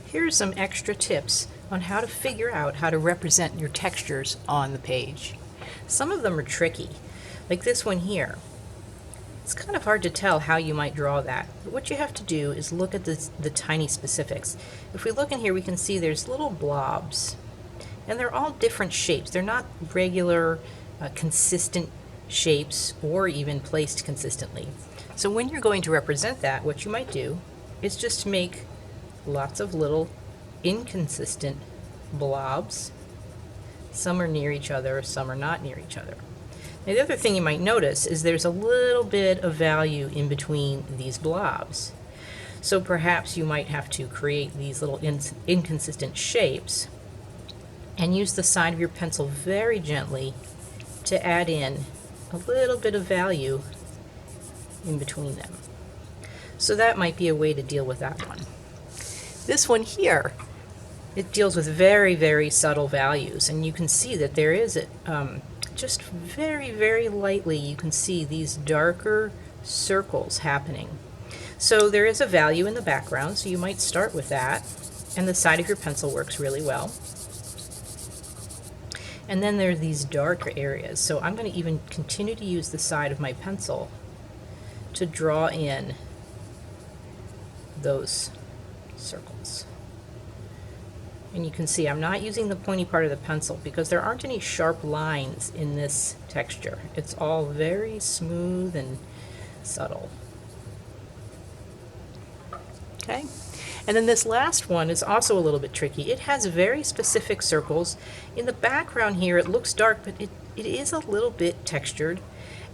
Here are some extra tips on how to figure out how to represent your textures on the page. Some of them are tricky, like this one here. It's kind of hard to tell how you might draw that, but what you have to do is look at the tiny specifics. If we look in here, we can see there's little blobs, and they're all different shapes. They're not regular, consistent shapes or even placed consistently. So when you're going to represent that, what you might do is just make lots of little inconsistent blobs. Some are near each other, some are not near each other. Now, the other thing you might notice is there's a little bit of value in between these blobs. So perhaps you might have to create these little inconsistent shapes and use the side of your pencil very gently to add in a little bit of value in between them. So that might be a way to deal with that one. This one here, it deals with very, very subtle values, and you can see that there is just very, very lightly, you can see these darker circles happening. So there is a value in the background, so you might start with that, and the side of your pencil works really well. And then there are these darker areas, so I'm going to even continue to use the side of my pencil to draw in those circles. And you can see I'm not using the pointy part of the pencil because there aren't any sharp lines in this texture. It's all very smooth and subtle. Okay? And then this last one is also a little bit tricky. It has very specific circles. In the background here it looks dark, but it is a little bit textured,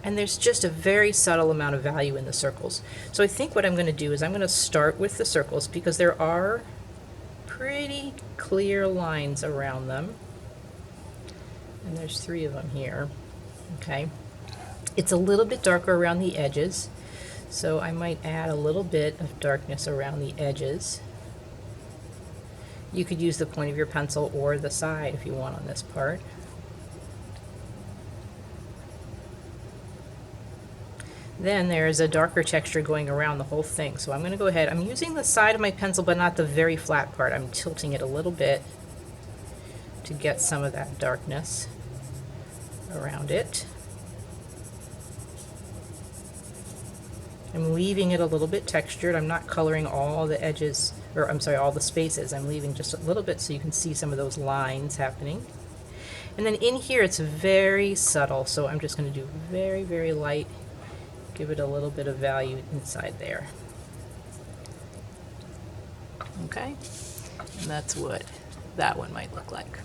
and there's just a very subtle amount of value in the circles. So I think what I'm going to do is I'm going to start with the circles because there are pretty clear lines around them. And there's 3 of them here. Okay. It's a little bit darker around the edges, so I might add a little bit of darkness around the edges. You could use the point of your pencil or the side if you want on this part. Then there's a darker texture going around the whole thing. So I'm going to go ahead, I'm using the side of my pencil but not the very flat part. I'm tilting it a little bit to get some of that darkness around it. I'm leaving it a little bit textured. I'm not coloring all the edges, or I'm sorry, all the spaces. I'm leaving just a little bit so you can see some of those lines happening. And then in here it's very subtle, so I'm just going to do very, very light. Give it a little bit of value inside there. Okay? And that's what that one might look like.